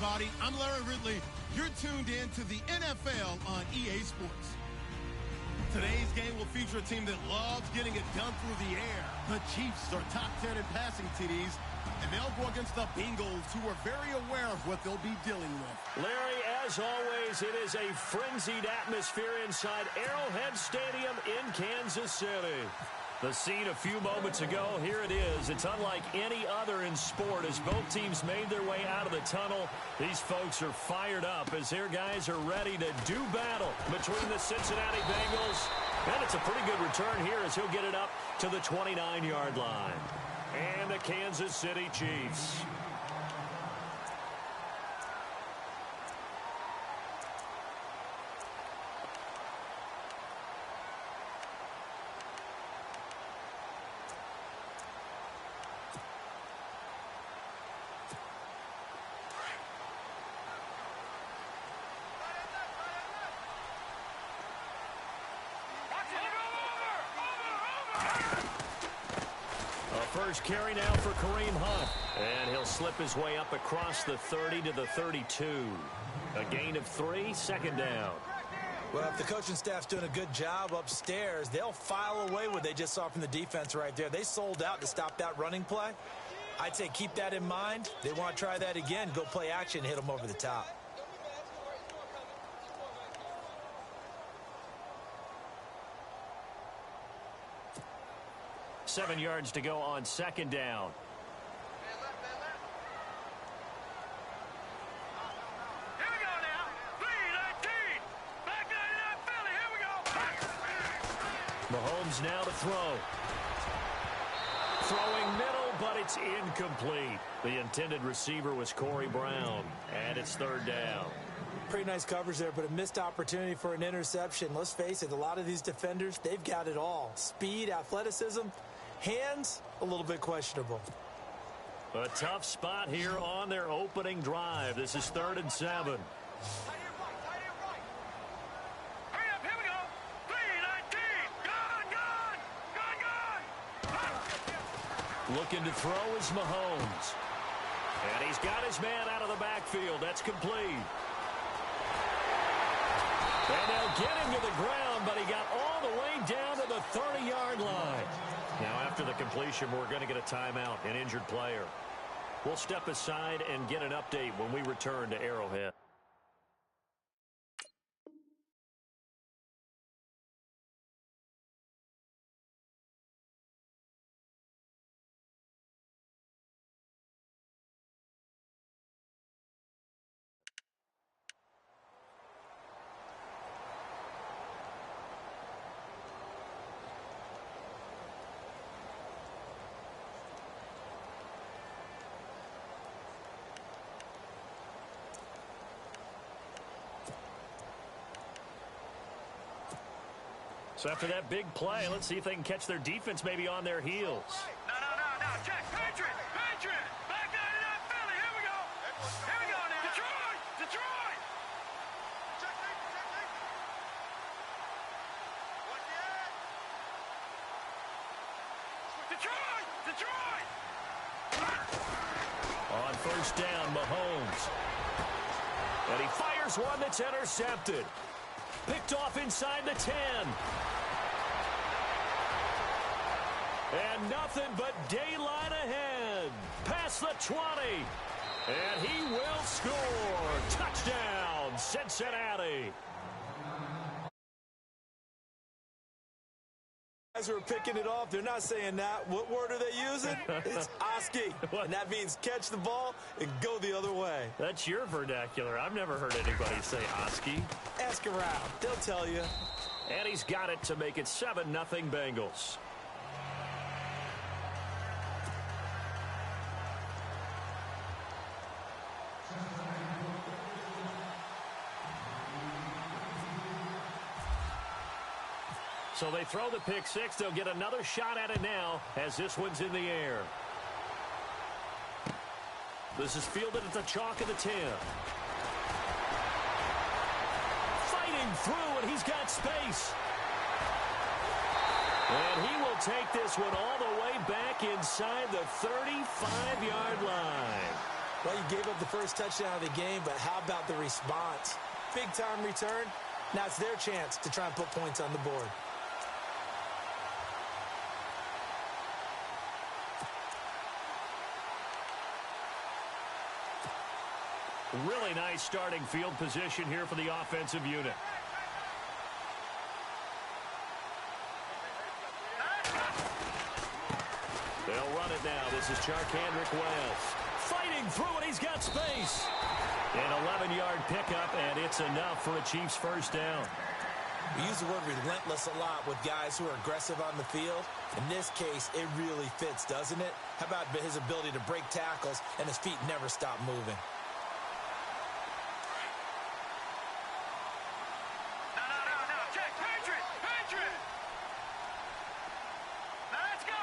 everybody. I'm Larry Ridley. You're tuned in to the NFL on EA Sports. Today's game will feature a team that loves getting it done through the air. The Chiefs are top 10 in passing TDs, and they'll go against the Bengals, who are very aware of what they'll be dealing with. Larry, as always, it is a frenzied atmosphere inside Arrowhead Stadium in Kansas City. The scene a few moments ago, here it is. It's unlike any other in sport as both teams made their way out of the tunnel. These folks are fired up as their guys are ready to do battle between the Cincinnati Bengals. And it's a pretty good return here as he'll get it up to the 29-yard line. And the Kansas City Chiefs. First carry now for Kareem Hunt. And he'll slip his way up across the 30 to the 32. A gain of 3, second down. Well, if the coaching staff's doing a good job upstairs, they'll file away what they just saw from the defense right there. They sold out to stop that running play. I'd say keep that in mind. They want to try that again, go play action, hit them over the top. Seven yards to go on second down. Here we go now. 3-19. Back 99 Philly. Here we go. Mahomes now to throw. Throwing middle, but it's incomplete. The intended receiver was Corey Brown, and it's third down. Pretty nice coverage there, but a missed opportunity for an interception. Let's face it, a lot of these defenders, they've got it all. Speed, athleticism. Hands, a little bit questionable. A tough spot here on their opening drive. This is 3rd and 7. Hurry up, here we go. 3-19. Gone. Looking to throw is Mahomes. And he's got his man out of the backfield. That's complete. And they'll get him to the ground, but he got all the way down to the 30-yard line. Now, after the completion, we're going to get a timeout, an injured player. We'll step aside and get an update when we return to Arrowhead. So after that big play, let's see if they can catch their defense maybe on their heels. No. Check. Patriot. Back 99 Philly. Here we go. Here we go now. Detroit. Detroit. On first down, Mahomes. And he fires one that's intercepted. Picked off inside the 10. And nothing but daylight ahead. Past the 20. And he will score. Touchdown, Cincinnati. Guys who are picking it off, they're not saying that. What word are they using? It's Oski. And that means catch the ball and go the other way. That's your vernacular. I've never heard anybody say Oski. Ask around. They'll tell you. And he's got it to make it 7-0 Bengals. So they throw the pick six. They'll get another shot at it now as this one's in the air. This is fielded at the chalk of the 10. Fighting through, and he's got space. And he will take this one all the way back inside the 35-yard line. Well, you gave up the first touchdown of the game, but how about the response? Big-time return. Now it's their chance to try and put points on the board. Really nice starting field position here for the offensive unit. They'll run it now. This is Charkandrick West. Fighting through it. He's got space. An 11-yard pickup, and it's enough for a Chiefs first down. We use the word relentless a lot with guys who are aggressive on the field. In this case, it really fits, doesn't it? How about his ability to break tackles and his feet never stop moving? No. Check. Patriot. Now let's go.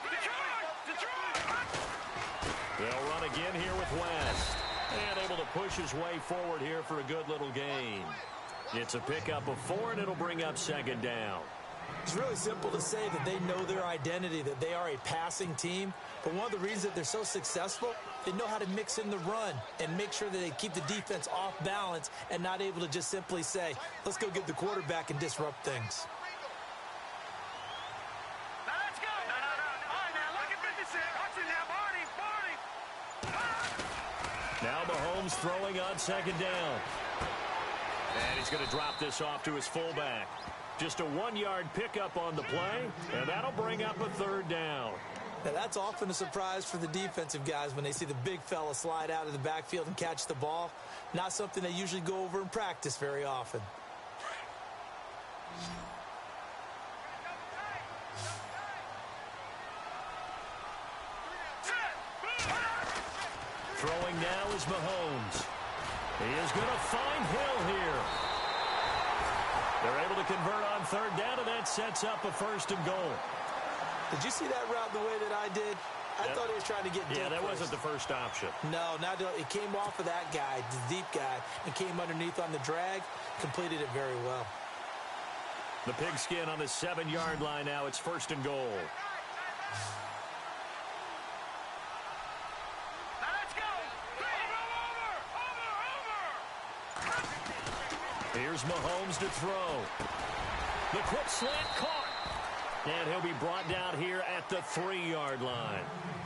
Detroit. They'll run again here with West. And able to push his way forward here for a good little gain. It's a pickup of 4, and it'll bring up second down. It's really simple to say that they know their identity, that they are a passing team. But one of the reasons that they're so successful, they know how to mix in the run and make sure that they keep the defense off balance and not able to just simply say, let's go get the quarterback and disrupt things. Now let's go. No. All right, now look at 56. Watch it now, Barney. Now Mahomes throwing on second down. And he's going to drop this off to his fullback. Just a 1-yard pickup on the play, and that'll bring up a third down. Now, that's often a surprise for the defensive guys when they see the big fella slide out of the backfield and catch the ball. Not something they usually go over in practice very often. Throwing now is Mahomes. He is going to find Hill here. They're able to convert on third down, and that sets up a 1st and goal. Did you see that route the way that I did? I thought he was trying to get deep. Yeah, that first. wasn't the first option. No, it came off of that guy, the deep guy, and came underneath on the drag. Completed it very well. The pigskin on the 7-yard line now. It's 1st and goal. Here's Mahomes to throw. The quick slant caught. And he'll be brought down here at the 3-yard line.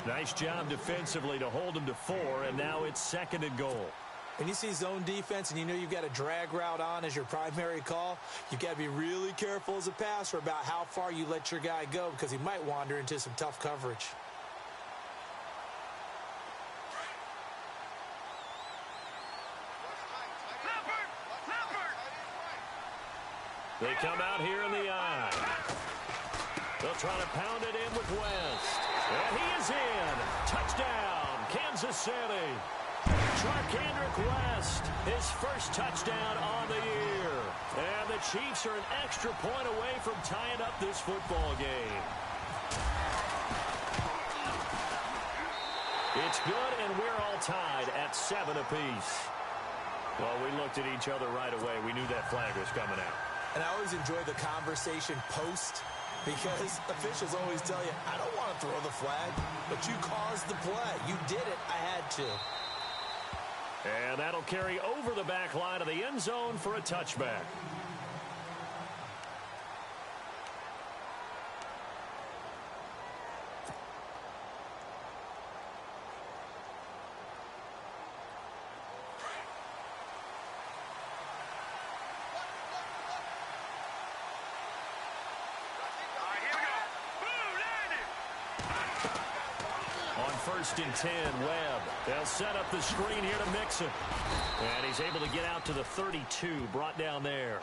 Nice job defensively to hold him to 4, and now it's 2nd and goal. When you see zone defense and you know you've got a drag route on as your primary call, you've got to be really careful as a passer about how far you let your guy go because he might wander into some tough coverage. They come out here in the eye. They'll try to pound it in with West. And he is in. Touchdown, Kansas City. Charkandrick West, his first touchdown on the year. And the Chiefs are an extra point away from tying up this football game. It's good, and we're all tied at 7 apiece. Well, we looked at each other right away. We knew that flag was coming out. And I always enjoy the conversation post because officials always tell you, I don't want to throw the flag, but you caused the play. You did it. I had to. And that'll carry over the back line of the end zone for a touchback. First and 10, Webb. They'll set up the screen here to Mixon. And he's able to get out to the 32, brought down there.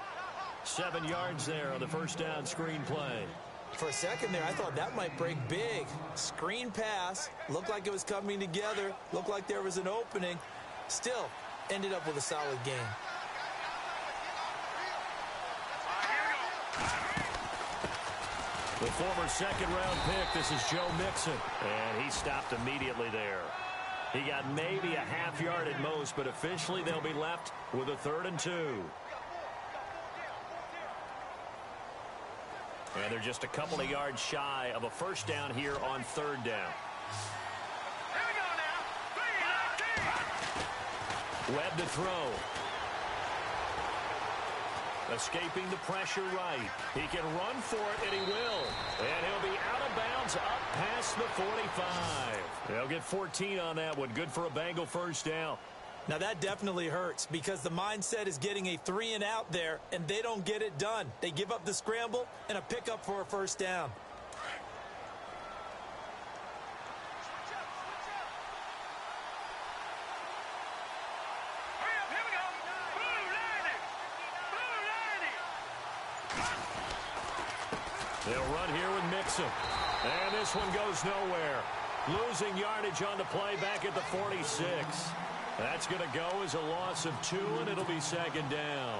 7 yards there on the first down screen play. For a second there, I thought that might break big. Screen pass. Looked like it was coming together. Looked like there was an opening. Still, ended up with a solid game. The former second-round pick, this is Joe Mixon. And he stopped immediately there. He got maybe a half yard at most, but officially they'll be left with a 3rd and 2. And they're just a couple of yards shy of a first down here on 3rd down. Here we go now. 3, 19. Webb to throw. Escaping the pressure right. He can run for it, and he will. And he'll be out of bounds up past the 45. They'll get 14 on that one. Good for a Bengal first down. Now, that definitely hurts because the mindset is getting a 3-and-out there, and they don't get it done. They give up the scramble and a pickup for a first down. They'll run here with Mixon. And this one goes nowhere. Losing yardage on the play back at the 46. That's going to go as a loss of 2, and it'll be second down.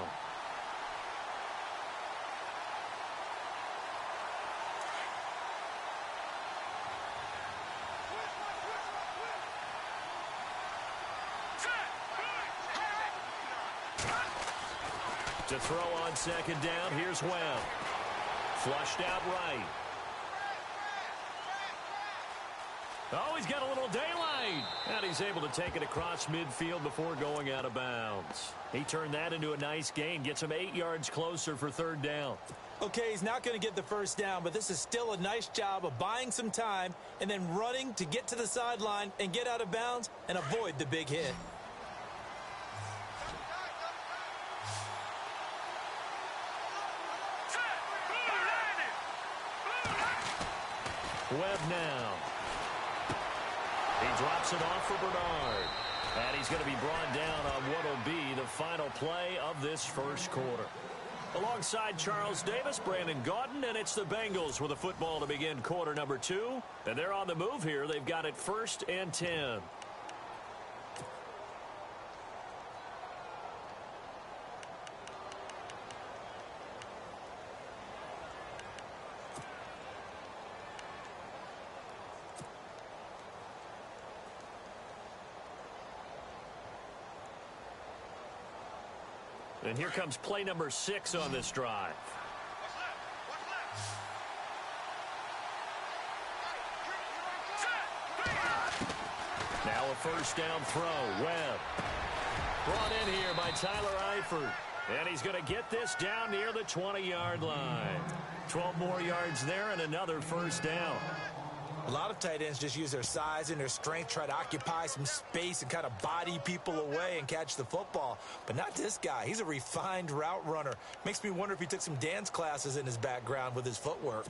To throw on second down, here's Webb. Flushed out right. Oh, he's got a little daylight. And he's able to take it across midfield before going out of bounds. He turned that into a nice gain. Gets him 8 yards closer for third down. Okay, he's not going to get the first down, but this is still a nice job of buying some time and then running to get to the sideline and get out of bounds and avoid the big hit. Webb now. He drops it off for Bernard. And he's going to be brought down on what will be the final play of this first quarter. Alongside Charles Davis, Brandon Gaudin, and it's the Bengals with a football to begin quarter number 2. And they're on the move here. They've got it 1st and 10. And here comes play number 6 on this drive. Now a first down throw. Webb. Brought in here by Tyler Eifert. And he's going to get this down near the 20-yard line. 12 more yards there and another first down. A lot of tight ends just use their size and their strength, try to occupy some space and kind of body people away and catch the football. But not this guy. He's a refined route runner. Makes me wonder if he took some dance classes in his background with his footwork.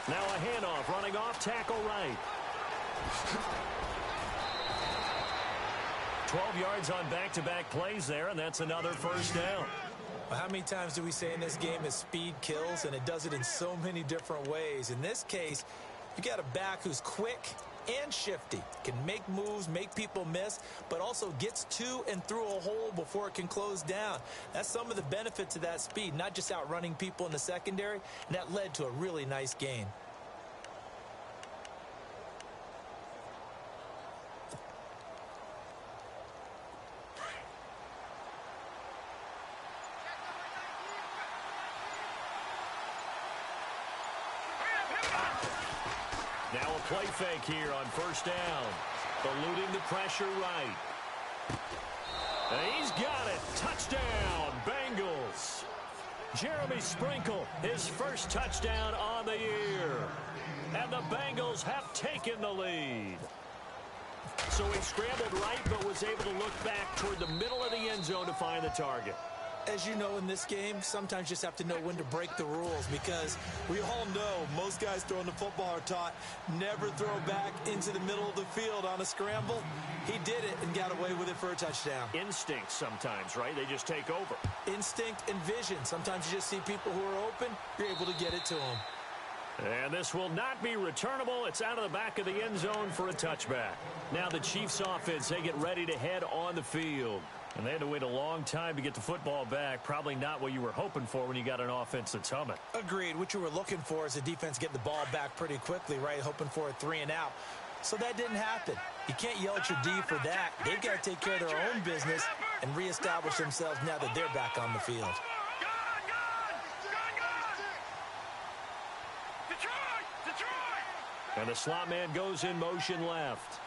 Now a handoff running off tackle right. 12 yards on back-to-back plays there, and that's another first down. Well, how many times do we say in this game that speed kills, and it does it in so many different ways? In this case, you got a back who's quick and shifty, can make moves, make people miss, but also gets to and through a hole before it can close down. That's some of the benefits of that speed, not just outrunning people in the secondary, and that led to a really nice gain. Now a play fake here on first down. Eluding the pressure right. And he's got it. Touchdown, Bengals. Jeremy Sprinkle, his first touchdown on the year. And the Bengals have taken the lead. So he scrambled right, but was able to look back toward the middle of the end zone to find the target. As you know, in this game, sometimes you just have to know when to break the rules because we all know most guys throwing the football are taught never throw back into the middle of the field on a scramble. He did it and got away with it for a touchdown. Instinct sometimes, right? They just take over. Instinct and vision. Sometimes you just see people who are open, you're able to get it to them. And this will not be returnable. It's out of the back of the end zone for a touchback. Now the Chiefs offense, they get ready to head on the field. And they had to wait a long time to get the football back. Probably not what you were hoping for when you got an offense that's humming. Agreed. What you were looking for is the defense getting the ball back pretty quickly, right? Hoping for a 3-and-out. So that didn't happen. You can't yell at your D for that. They've got to take care of their own business and reestablish themselves now that they're back on the field. Good, good, good, good. And the slot man goes in motion left.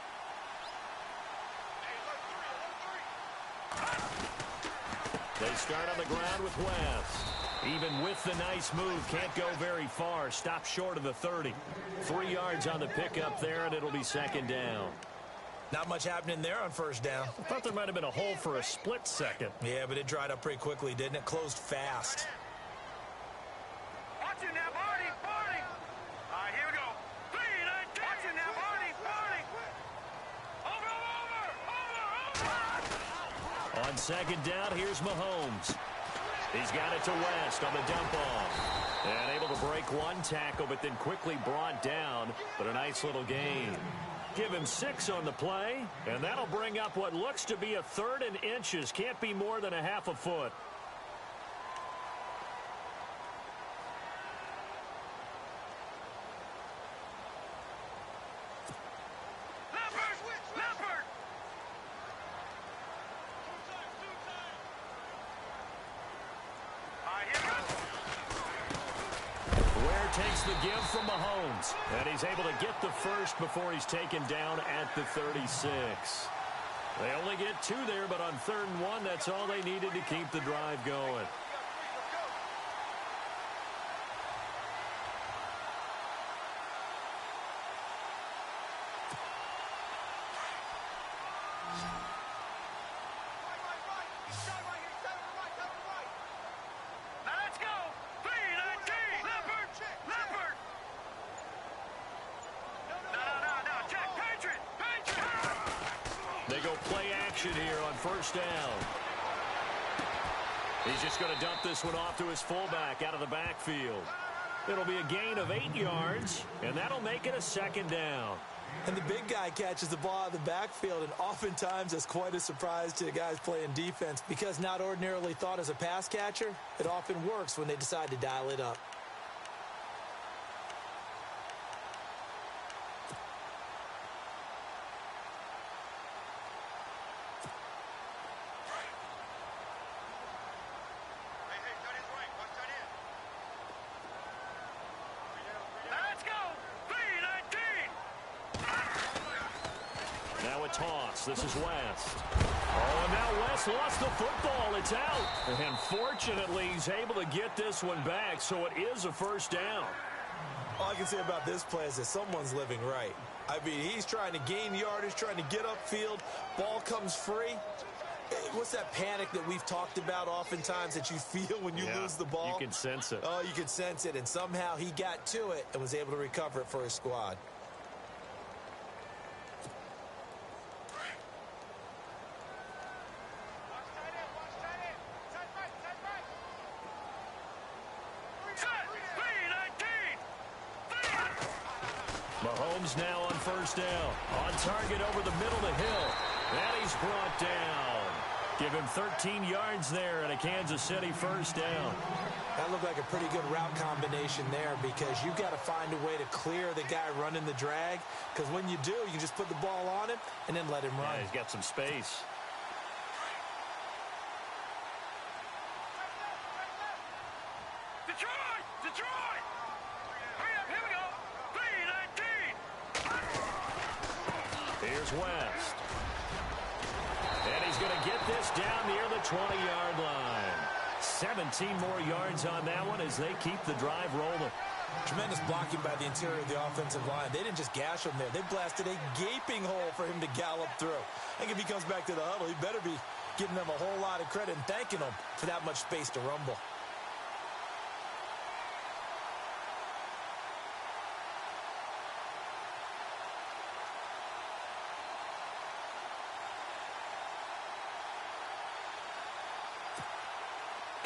They start on the ground with West. Even with the nice move, can't go very far. Stop short of the 30. 3 yards on the pickup there, and it'll be second down. Not much happening there on first down. I thought there might have been a hole for a split second. Yeah, but it dried up pretty quickly, didn't it? Closed fast. Watch it now, Barney, Barney. All right, here we go. 3, 19. Watch it now, Barney, Barney. Over. On second down, here's Mahomes. He's got it to West on the dump off. And able to break one tackle, but then quickly brought down. But a nice little gain. Give him 6 on the play, and that'll bring up what looks to be a 3rd and inches. Can't be more than a half a foot. Takes the give from Mahomes, and he's able to get the first before he's taken down at the 36. They only get 2 there, but on 3rd and 1, that's all they needed to keep the drive going. They go play action here on first down. He's just going to dump this one off to his fullback out of the backfield. It'll be a gain of 8 yards, and that'll make it a second down. And the big guy catches the ball out of the backfield, and oftentimes that's quite a surprise to the guys playing defense because not ordinarily thought as a pass catcher, it often works when they decide to dial it up. Toss. This is West. Oh, and now West lost the football. It's out. And fortunately, he's able to get this one back, so it is a first down. All I can say about this play is that someone's living right. I mean, he's trying to gain yardage, trying to get upfield. Ball comes free. What's that panic that we've talked about oftentimes that you feel when you lose the ball? You can sense it. Oh, you can sense it. And somehow he got to it and was able to recover it for his squad. Mahomes now on first down. On target over the middle to Hill. And he's brought down. Give him 13 yards there and a Kansas City first down. That looked like a pretty good route combination there because you've got to find a way to clear the guy running the drag. Because when you do, you can just put the ball on him and then let him run. Yeah, he's got some space. Detroit! Detroit! Hurry up, here we go. 3-19. Here's West. And he's going to get this down near the 20-yard line. 17 more yards on that one as they keep the drive rolling. Tremendous blocking by the interior of the offensive line. They didn't just gash him there. They blasted a gaping hole for him to gallop through. I think if he comes back to the huddle, he better be giving them a whole lot of credit and thanking them for that much space to rumble.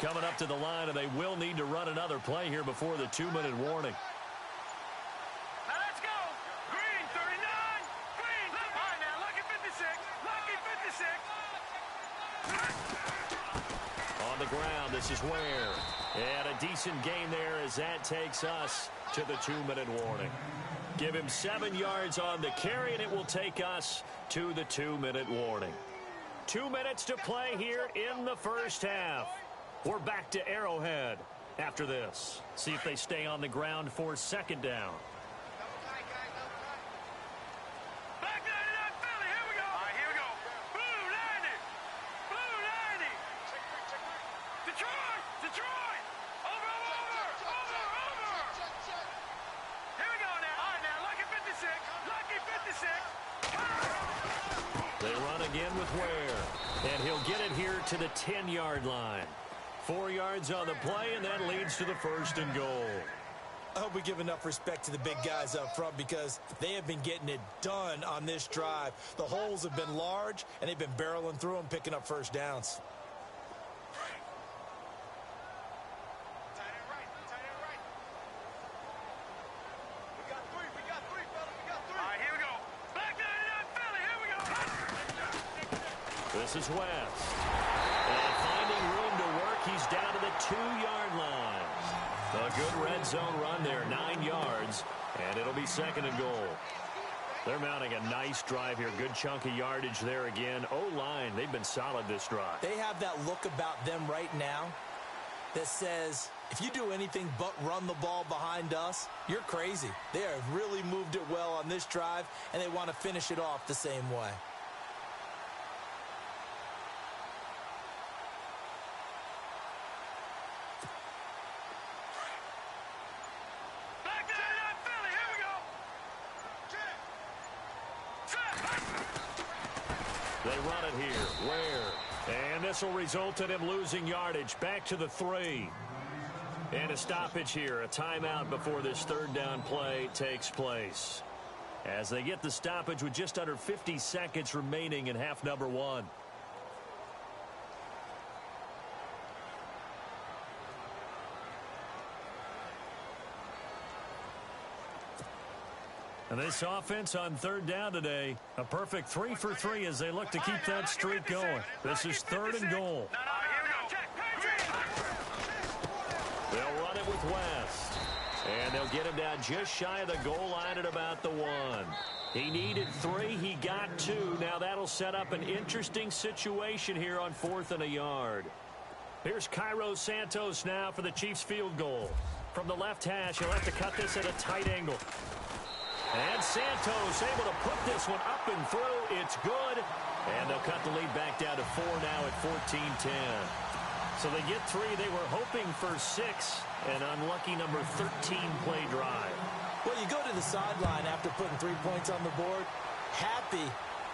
Coming up to the line, and they will need to run another play here before the 2-minute warning. Now let's go. Green, 39. Green. All right, now, lucky 56. Lucky 56. On the ground, this is Ware. And a decent gain there as that takes us to the 2-minute warning. Give him 7 yards on the carry, and it will take us to the 2-minute warning. 2 minutes to play here in the first half. We're back to Arrowhead after this. See if they stay on the ground for second down. Detroit! Over! Here we go now. All right, now, lucky 56. Lucky 56. They run again with Ware. And he'll get it here to the 10-yard line. 4 yards on the play, and that leads to the 1st and goal. I hope we give enough respect to the big guys up front because they have been getting it done on this drive. The holes have been large, and they've been barreling through them, picking up first downs. Tight end right. We got three, fellas. We got three. All right, here we go. Back 99 Philly. Here we go. This is West. And finding room to work, he's down to the 2-yard line. A good red zone run there, 9 yards, and it'll be 2nd and goal. They're mounting a nice drive here. Good chunk of yardage there again. O-line, they've been solid this drive. They have that look about them right now that says, if you do anything but run the ball behind us, you're crazy. They have really moved it well on this drive, and they want to finish it off the same way. Back 99 Philly. Here we go. They run it here. Ware. And this will result in him losing yardage. Back to the 3. And a stoppage here. A timeout before this 3rd down play takes place. As they get the stoppage with just under 50 seconds remaining in half number 1. And this offense on 3rd down today, a perfect 3 for 3 as they look to keep that streak going. This is 3rd and goal. They'll run it with West. And they'll get him down just shy of the goal line at about the 1. He needed 3. He got 2. Now that'll set up an interesting situation here on 4th and a yard. Here's Cairo Santos now for the Chiefs field goal. From the left hash, he'll have to cut this at a tight angle. And Santos able to put this one up and through. It's good. And they'll cut the lead back down to 4 now at 14-10. So they get 3. They were hoping for 6. An unlucky number 13 play drive. Well, you go to the sideline after putting 3 points on the board, happy,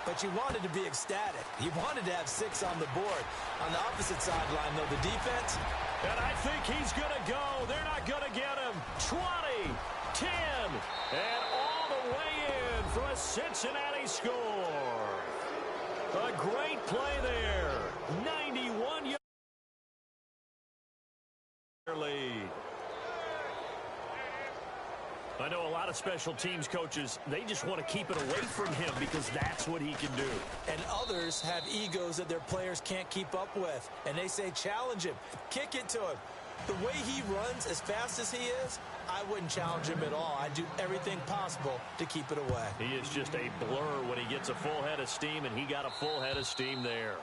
but you wanted to be ecstatic. You wanted to have 6 on the board. On the opposite sideline, though, the defense. And I think he's going to go. They're not going to get him. 20, 10, and all the way in for a Cincinnati score. A great play there. 91-yard lead. I know a lot of special teams coaches, they just want to keep it away from him because that's what he can do. And others have egos that their players can't keep up with. And they say, challenge him, kick it to him. The way he runs as fast as he is, I wouldn't challenge him at all. I'd do everything possible to keep it away. He is just a blur when he gets a full head of steam, and he got a full head of steam there.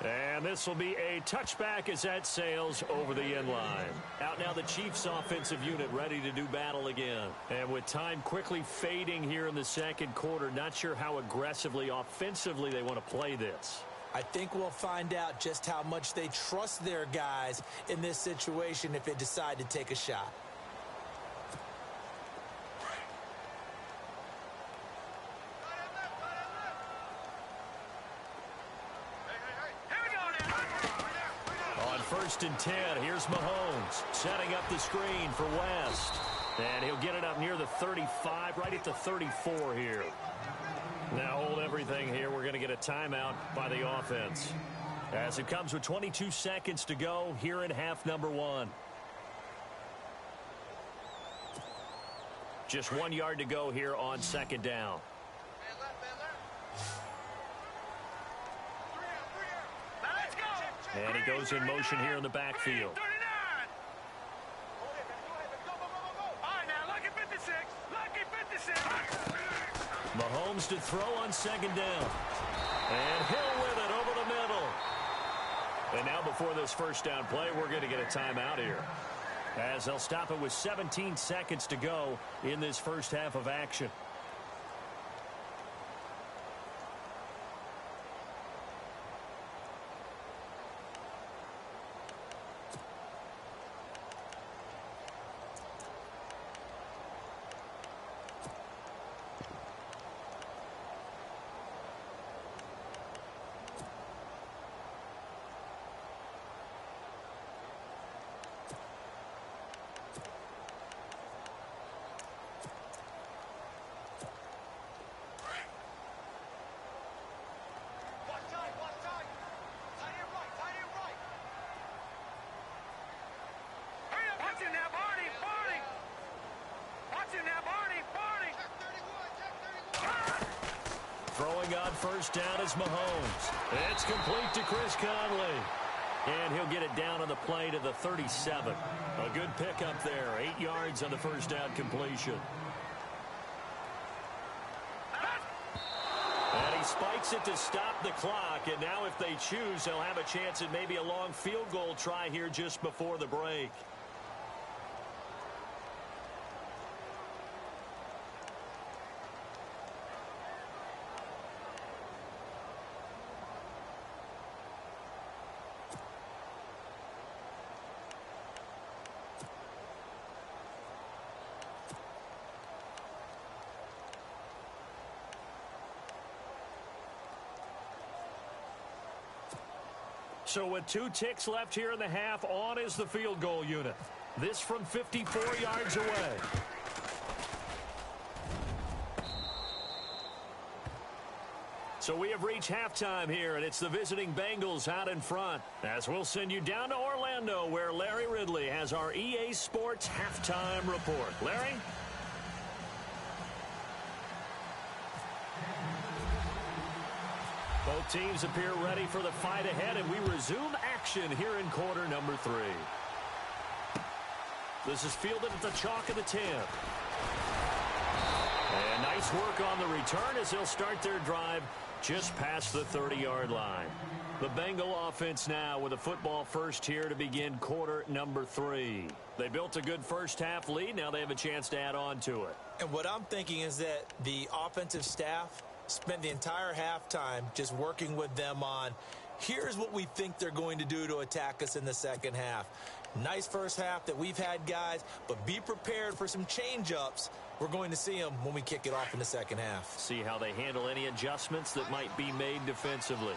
And this will be a touchback as that sails over the end line. Out now the Chiefs offensive unit ready to do battle again. And with time quickly fading here in the 2nd quarter, not sure how aggressively offensively they want to play this. I think we'll find out just how much they trust their guys in this situation if they decide to take a shot. On 1st and 10, here's Mahomes setting up the screen for West. And he'll get it up near the 35, right at the 34 here. Now hold everything here. We're going to get a timeout by the offense. As it comes with 22 seconds to go here in half number 1. Just 1 yard to go here on 2nd down. And he goes in motion here in the backfield. Mahomes to throw on 2nd down. And Hill with it over the middle. And now before this 1st down play, we're going to get a timeout here. As they'll stop it with 17 seconds to go in this first half of action. throwing on first down is Mahomes. It's complete to Chris Conley. And he'll get it down on the play to the 37. A good pickup there. 8 yards on the first down completion. And he spikes it to stop the clock. And now if they choose, they'll have a chance at maybe a long field goal try here just before the break. So with 2 ticks left here in the half, on is the field goal unit. This from 54 yards away. So we have reached halftime here, and it's the visiting Bengals out in front. As we'll send you down to Orlando, where Larry Ridley has our EA Sports halftime report. Larry? Both teams appear ready for the fight ahead, and we resume action here in quarter number 3. This is fielded at the chalk of the 10. And nice work on the return as they'll start their drive just past the 30-yard line. The Bengal offense now with a football first here to begin quarter number 3. They built a good first-half lead. Now they have a chance to add on to it. And what I'm thinking is that the offensive staff spent the entire halftime just working with them on, here's what we think they're going to do to attack us in the second half. Nice first half that we've had, guys, but be prepared for some change-ups. We're going to see them when we kick it off in the second half. See how they handle any adjustments that might be made defensively.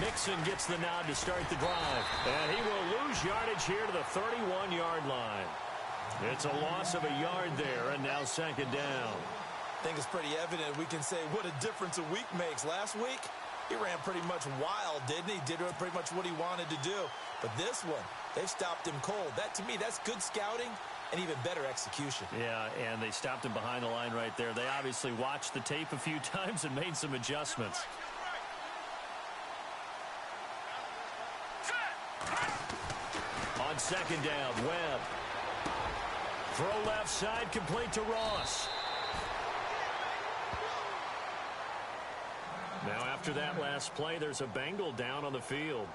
Mixon gets the nod to start the drive. And he will lose yardage here to the 31-yard line. It's a loss of a yard there, and now second down. I think it's pretty evident we can say what a difference a week makes. Last week, he ran pretty much wild, didn't he? Did pretty much what he wanted to do. But this one, they've stopped him cold. That, to me, that's good scouting and even better execution. Yeah, and they stopped him behind the line right there. They obviously watched the tape a few times and made some adjustments. On second down, Webb. Throw left side, complete to Ross. Now after that last play, there's a Bengal down on the field.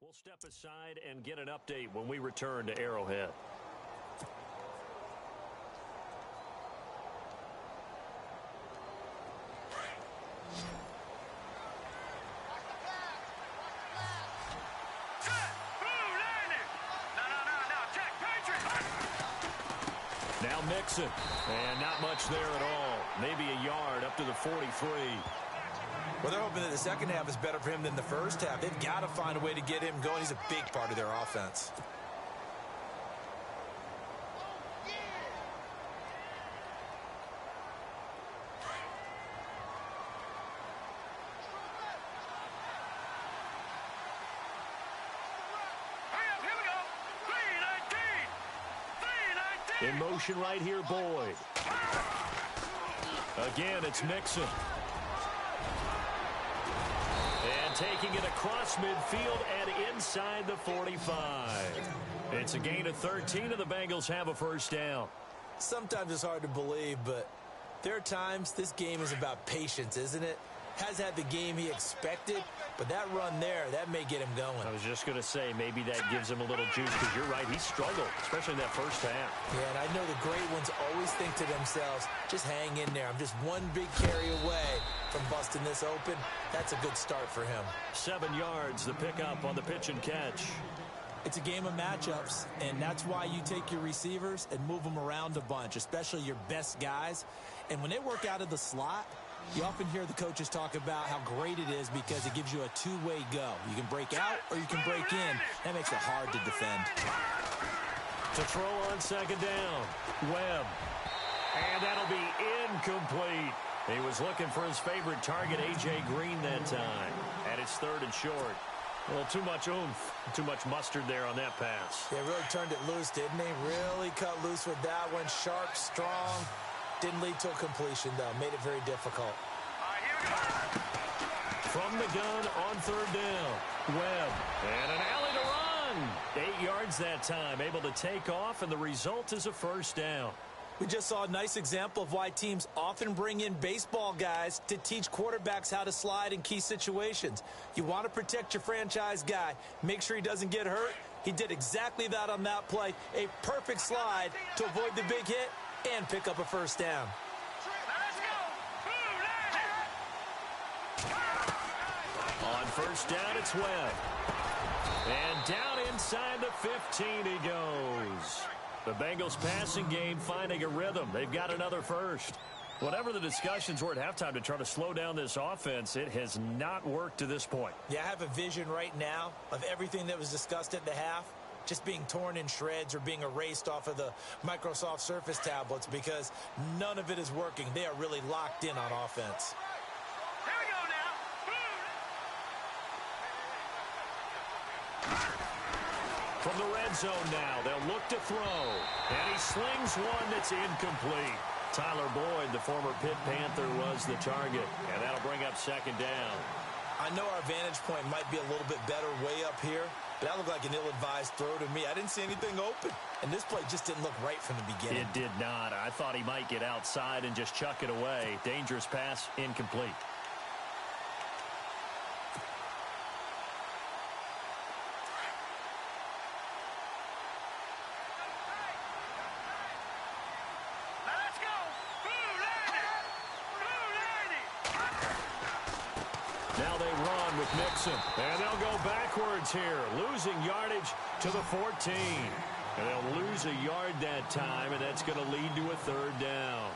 We'll step aside and get an update when we return to Arrowhead. Now Mixon, and not much there at all. Maybe a yard up to the 43. Well, they're hoping that the second half is better for him than the first half. They've got to find a way to get him going. He's a big part of their offense. In motion right here, Boyd. Again, it's Mixon. And taking it across midfield and inside the 45. It's a gain of 13, and the Bengals have a first down. Sometimes it's hard to believe, but there are times this game is about patience, isn't it? Has had the game he expected, but that run there, that may get him going. I was just going to say, maybe that gives him a little juice, because you're right, he struggled, especially in that first half. Yeah, and I know the great ones always think to themselves, just hang in there. I'm just one big carry away from busting this open. That's a good start for him. 7 yards, the pickup on the pitch and catch. It's a game of matchups, and that's why you take your receivers and move them around a bunch, especially your best guys. And when they work out of the slot, you often hear the coaches talk about how great it is because it gives you a two-way go. You can break out or you can break in. That makes it hard to defend. To throw on second down, Webb. And that'll be incomplete. He was looking for his favorite target, A.J. Green, that time. And it's third and short. Well, too much oomph, too much mustard there on that pass. They really turned it loose, didn't they? Really cut loose with that one. Sharp, strong. Didn't lead to a completion, though. Made it very difficult. From the gun on third down, Webb. And an alley to run. 8 yards that time. Able to take off, and the result is a first down. We just saw a nice example of why teams often bring in baseball guys to teach quarterbacks how to slide in key situations. You want to protect your franchise guy. Make sure he doesn't get hurt. He did exactly that on that play. A perfect slide to avoid the big hit and pick up a first down. On first down, it's Webb. And down inside the 15 he goes. The Bengals passing game finding a rhythm. They've got another first. Whatever the discussions were at halftime to try to slow down this offense, it has not worked to this point. Yeah, I have a vision right now of everything that was discussed at the half just being torn in shreds or being erased off of the Microsoft Surface tablets because none of it is working. They are really locked in on offense. Here we go now. From the red zone now, they'll look to throw. And he slings one that's incomplete. Tyler Boyd, the former Pitt Panther, was the target. And that'll bring up second down. I know our vantage point might be a little bit better way up here, but that looked like an ill-advised throw to me. I didn't see anything open. And this play just didn't look right from the beginning. It did not. I thought he might get outside and just chuck it away. Dangerous pass, incomplete. And they'll go backwards here, losing yardage to the 14. And they'll lose a yard that time, and that's going to lead to a third down.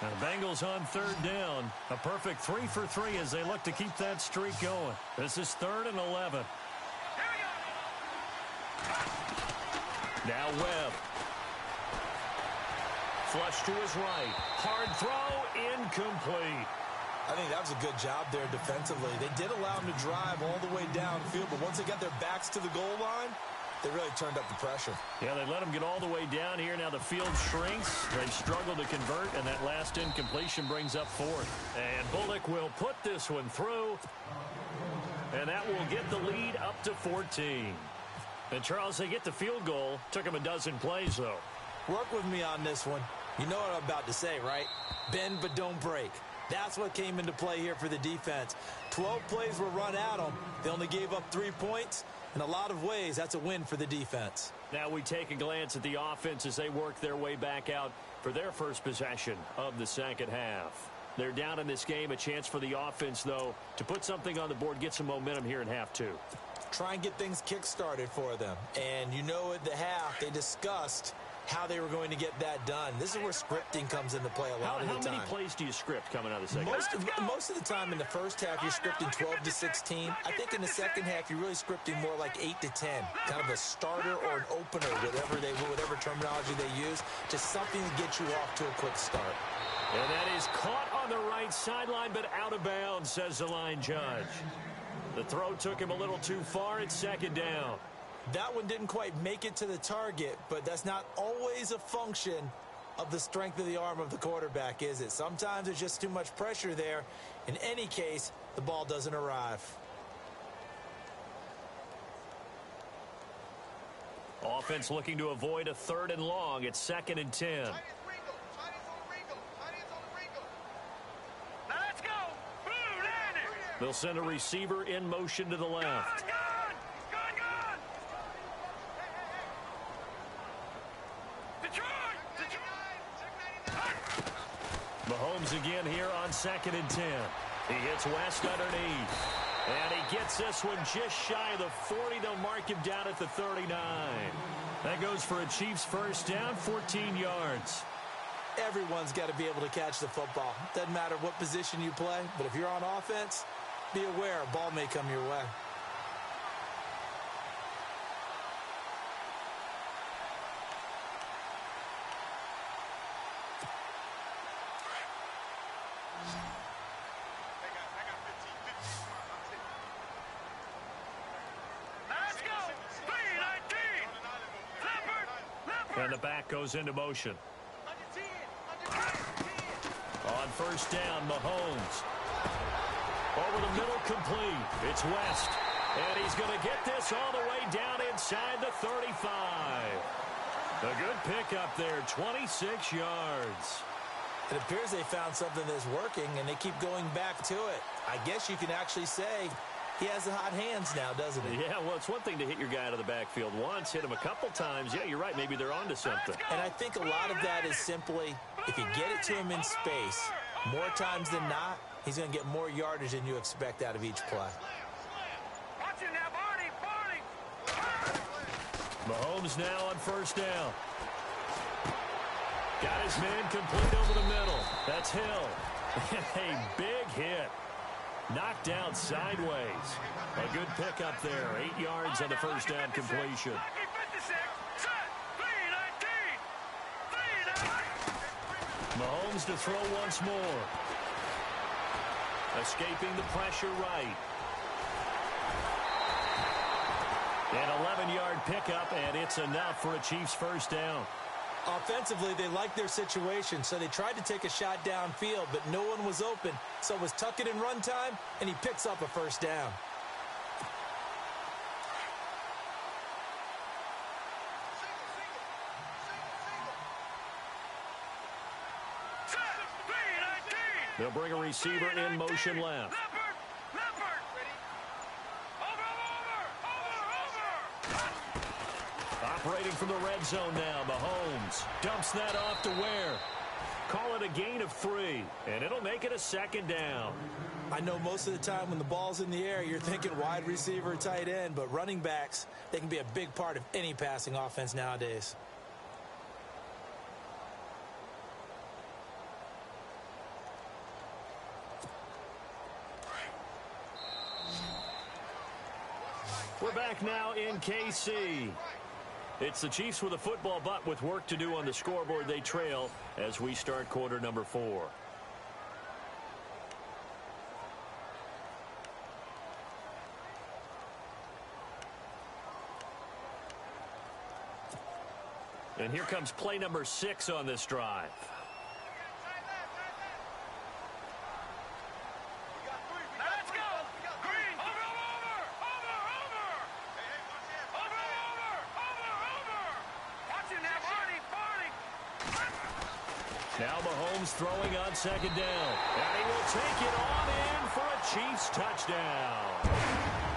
Now the Bengals on third down. A perfect 3 for 3 as they look to keep that streak going. This is 3rd and 11. Now Webb. Flush to his right. Hard throw, incomplete. I think that was a good job there defensively. They did allow him to drive all the way downfield, but once they got their backs to the goal line, they really turned up the pressure. Yeah, they let him get all the way down here. Now the field shrinks. They've struggled to convert, and that last incompletion brings up 4th. And Bullock will put this one through, and that will get the lead up to 14. And, Charles, they get the field goal. Took them a dozen plays, though. Work with me on this one. You know what I'm about to say, right? Bend but don't break. That's what came into play here for the defense. 12 plays were run at them. They only gave up 3 points. In a lot of ways, that's a win for the defense. Now we take a glance at the offense as they work their way back out for their first possession of the second half. They're down in this game. A chance for the offense, though, to put something on the board, get some momentum here in half 2. Try and get things kick-started for them. And you know at the half, they discussed how they were going to get that done. This is where scripting comes into play a lot of the time. How many plays do you script coming out of the second half? Most of the time in the first half, you're scripting 12 to 16. I think in the second half, you're really scripting more like 8 to 10. Kind of a starter or an opener, whatever terminology they use. Just something to get you off to a quick start. And that is caught on the right sideline, but out of bounds, says the line judge. The throw took him a little too far. It's second down. That one didn't quite make it to the target, but that's not always a function of the strength of the arm of the quarterback, is it? Sometimes there's just too much pressure there. In any case, the ball doesn't arrive. Offense looking to avoid a 3rd and long. It's 2nd and 10. They'll send a receiver in motion to the left. Mahomes again here on 2nd and 10. He hits West underneath. And he gets this one just shy of the 40. They'll mark him down at the 39. That goes for a Chiefs first down, 14 yards. Everyone's got to be able to catch the football. Doesn't matter what position you play, but if you're on offense, be aware a ball may come your way. And the back goes into motion. On first down, Mahomes. Over the middle, complete. It's West. And he's going to get this all the way down inside the 35. A good pickup there, 26 yards. It appears they found something that's working, and they keep going back to it. I guess you can actually say he has the hot hands now, doesn't he? Yeah, well, it's one thing to hit your guy out of the backfield once, hit him a couple times. Yeah, you're right. Maybe they're onto something. And I think a lot of that is simply, if you get it to him in space, more times than not, he's going to get more yardage than you expect out of each play. Watch it now, Barney. Mahomes now on first down. Got his man complete over the middle. That's Hill. A big hit. Knocked down sideways. A good pickup there. 8 yards on the first down completion. Mahomes to throw once more. Escaping the pressure right. An 11-yard pickup, and it's enough for a Chiefs first down. Offensively, they liked their situation, so they tried to take a shot downfield, but no one was open. So it was tuck it in run time, and he picks up a first down. They'll bring a receiver in motion left. Operating from the red zone now, Mahomes dumps that off to Ware. Call it a gain of 3, and it'll make it a second down. I know most of the time when the ball's in the air, you're thinking wide receiver, tight end, but running backs, they can be a big part of any passing offense nowadays. We're back now in KC. It's the Chiefs with a football, but with work to do on the scoreboard. They trail as we start quarter number 4. And here comes play number 6 on this drive. Now Mahomes throwing on second down. And he will take it on in for a Chiefs touchdown.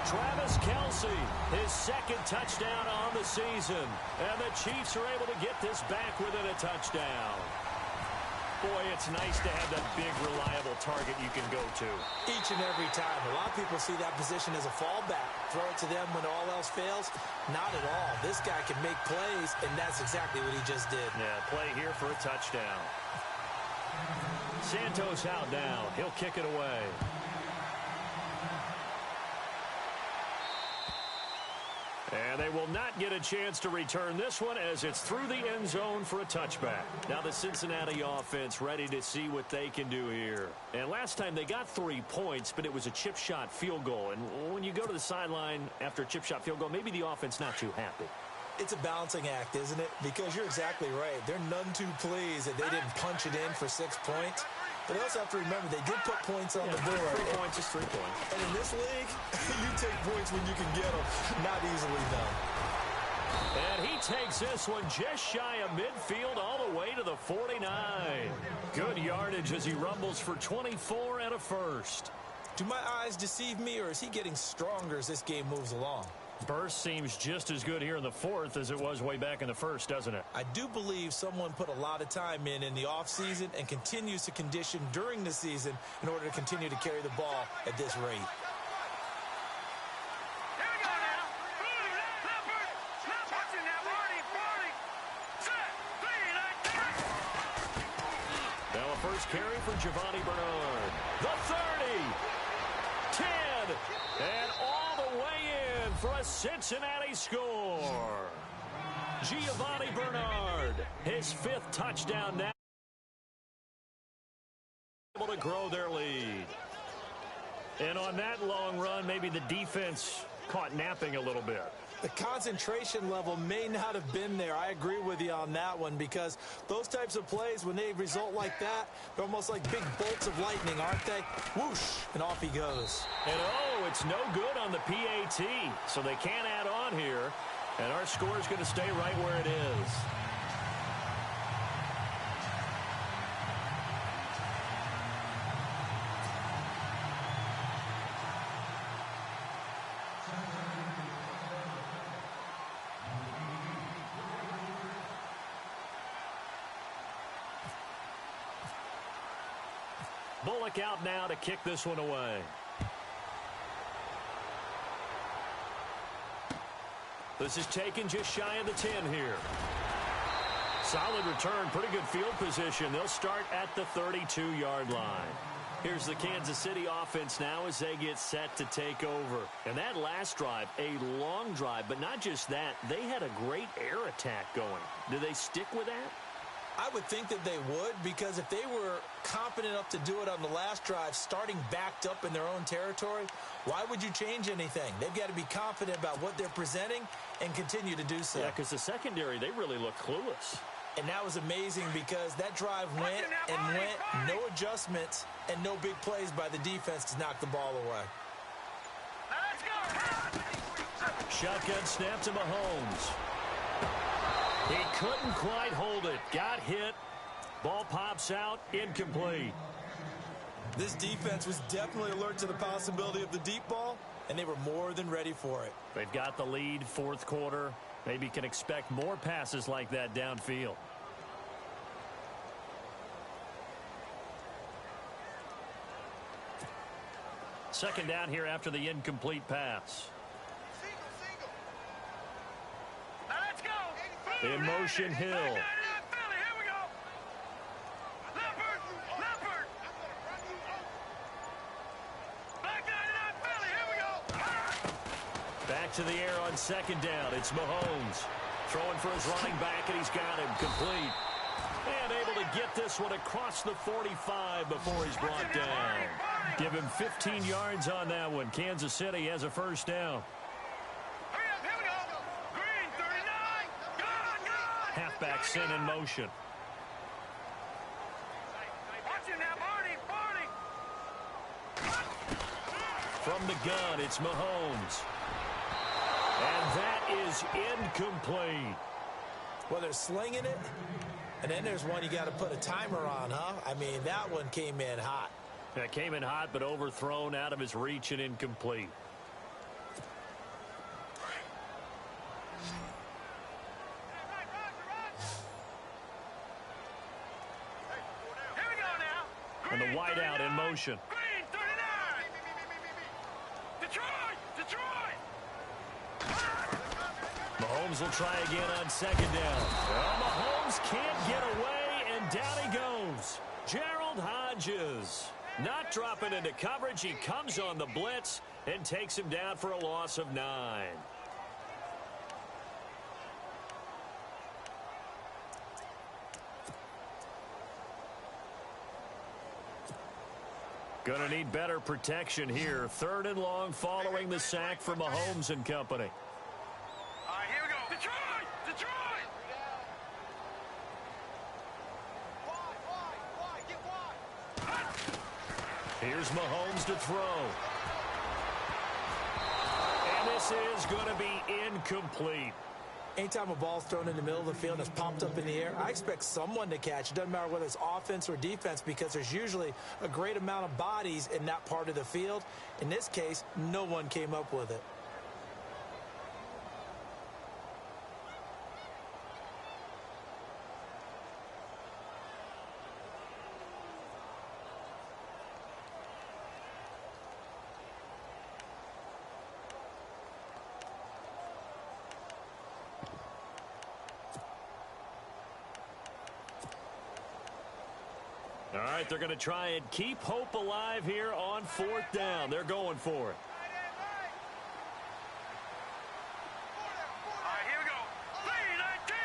Travis Kelce, his second touchdown on the season. And the Chiefs are able to get this back within a touchdown. Boy, it's nice to have that big, reliable target you can go to. Each and every time. A lot of people see that position as a fallback. Throw it to them when all else fails. Not at all. This guy can make plays, and that's exactly what he just did. Yeah, play here for a touchdown. Santos out now. He'll kick it away. And they will not get a chance to return this one as it's through the end zone for a touchback. Now the Cincinnati offense ready to see what they can do here. And last time they got 3 points, but it was a chip shot field goal. And when you go to the sideline after a chip shot field goal, maybe the offense not too happy. It's a balancing act, isn't it? Because you're exactly right. They're none too pleased that they didn't punch it in for 6 points. But they also have to remember they did put points on the board. 3 points is 3 points. And in this league, you take points when you can get them. Not easily done. And he takes this one just shy of midfield all the way to the 49. Good yardage as he rumbles for 24 and a first. Do my eyes deceive me, or is he getting stronger as this game moves along? Burst seems just as good here in the fourth as it was way back in the first, doesn't it? I do believe someone put a lot of time in the offseason and continues to condition during the season in order to continue to carry the ball at this rate. Now a first carry for Giovanni Bernard. The 30, 10, and all the way in for a Cincinnati score. Giovanni Bernard, his 5th touchdown now. Able to grow their lead. And on that long run, maybe the defense caught napping a little bit. The concentration level may not have been there. I agree with you on that one, because those types of plays, when they result like that, they're almost like big bolts of lightning, aren't they? Whoosh, and off he goes. And oh, it's no good on the PAT, so they can't add on here, and our score is going to stay right where it is. Bullock out now to kick this one away. This is taken just shy of the 10 here. Solid return, pretty good field position. They'll start at the 32-yard line. Here's the Kansas City offense now as they get set to take over. And that last drive, a long drive, but not just that. They had a great air attack going. Do they stick with that? I would think that they would, because if they were confident enough to do it on the last drive, starting backed up in their own territory, why would you change anything? They've got to be confident about what they're presenting and continue to do so. Yeah, because the secondary, they really look clueless. And that was amazing, because that drive went and went, no adjustments and no big plays by the defense to knock the ball away. Shotgun snap to Mahomes. He couldn't quite hold it. Got hit. Ball pops out. Incomplete. This defense was definitely alert to the possibility of the deep ball, and they were more than ready for it. They've got the lead, fourth quarter. Maybe can expect more passes like that downfield. Second down here after the incomplete pass. In motion, Hill. Back to the air on second down. It's Mahomes throwing for his running back, and he's got him complete. And able to get this one across the 45 before he's brought down. Give him 15 yards on that one. Kansas City has a first down. Halfback sent in motion. From the gun, it's Mahomes. And that is incomplete. Well, they're slinging it, and then there's one you got to put a timer on, huh? I mean, that one came in hot. That came in hot, but overthrown, out of his reach, and incomplete. And the wideout in motion. Green, 39. Detroit! Mahomes will try again on second down. Well, Mahomes can't get away, and down he goes. Gerald Hodges not dropping into coverage. He comes on the blitz and takes him down for a loss of 9. Going to need better protection here. Third and long following the sack from Mahomes and company. All right, here we go. Detroit! Wide, Here's Mahomes to throw. And this is going to be incomplete. Anytime a ball's thrown in the middle of the field and it's popped up in the air, I expect someone to catch. It doesn't matter whether it's offense or defense, because there's usually a great amount of bodies in that part of the field. In this case, no one came up with it. All right, they're going to try and keep hope alive here on 4th down. They're going for it. All right, here we go. 3-19.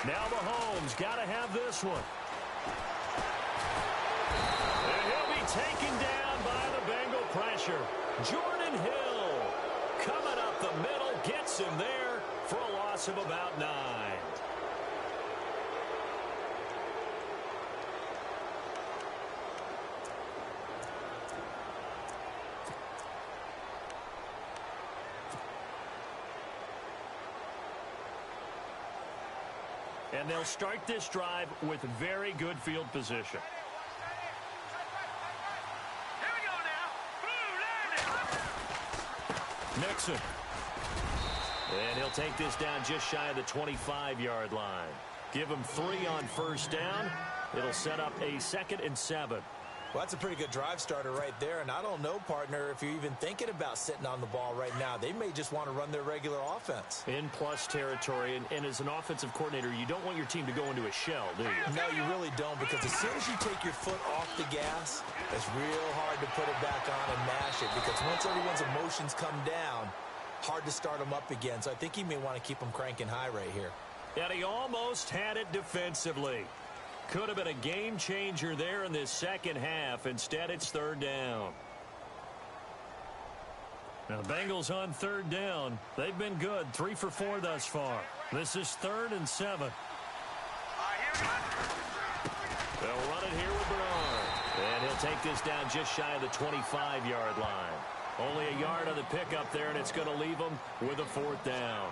3-19. Now Mahomes got to have this one. And he'll be taken down by the Bengal pressure. Jordan Hill coming up the middle, gets him there for a loss of about 9. And they'll start this drive with very good field position. Here we go now. Blue landing. Nixon. And he'll take this down just shy of the 25-yard line. Give him 3 on 1st down. It'll set up a 2nd and 7. Well, that's a pretty good drive starter right there. And I don't know, partner, if you're even thinking about sitting on the ball right now. They may just want to run their regular offense. In plus territory. And as an offensive coordinator, you don't want your team to go into a shell, do you? No, you really don't, because as soon as you take your foot off the gas, it's real hard to put it back on and mash it, because once everyone's emotions come down, hard to start them up again. So I think he may want to keep them cranking high right here. And he almost had it defensively. Could have been a game changer there in this second half. Instead, it's 3rd down. Now, the Bengals on 3rd down. They've been good. 3 for 4 thus far. This is 3rd and 7. All right, here we go. They'll run it here with Bernard. And he'll take this down just shy of the 25-yard line. Only a yard on the pickup there, and it's going to leave them with a 4th down.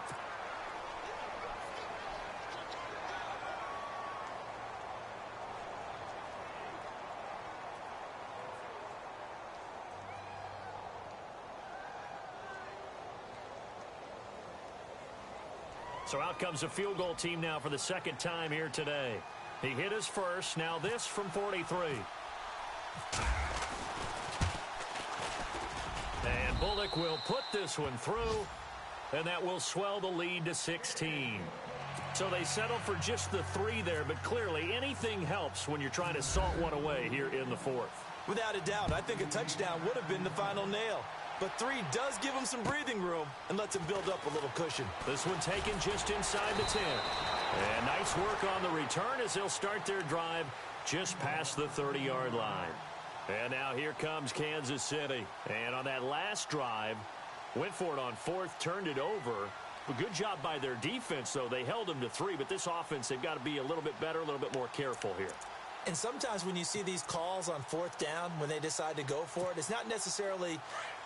So out comes the field goal team now for the 2nd time here today. He hit his first. Now this from 43. And Bullock will put this one through, and that will swell the lead to 16. So they settle for just the 3 there, but clearly anything helps when you're trying to salt one away here in the 4th. Without a doubt, I think a touchdown would have been the final nail. But 3 does give him some breathing room and lets him build up a little cushion. This one taken just inside the 10. And nice work on the return as they'll start their drive just past the 30-yard line. And now here comes Kansas City. And on that last drive, went for it on 4th, turned it over. A good job by their defense, though. They held them to 3, but this offense, they've got to be a little bit better, a little bit more careful here. And sometimes when you see these calls on 4th down, when they decide to go for it, it's not necessarily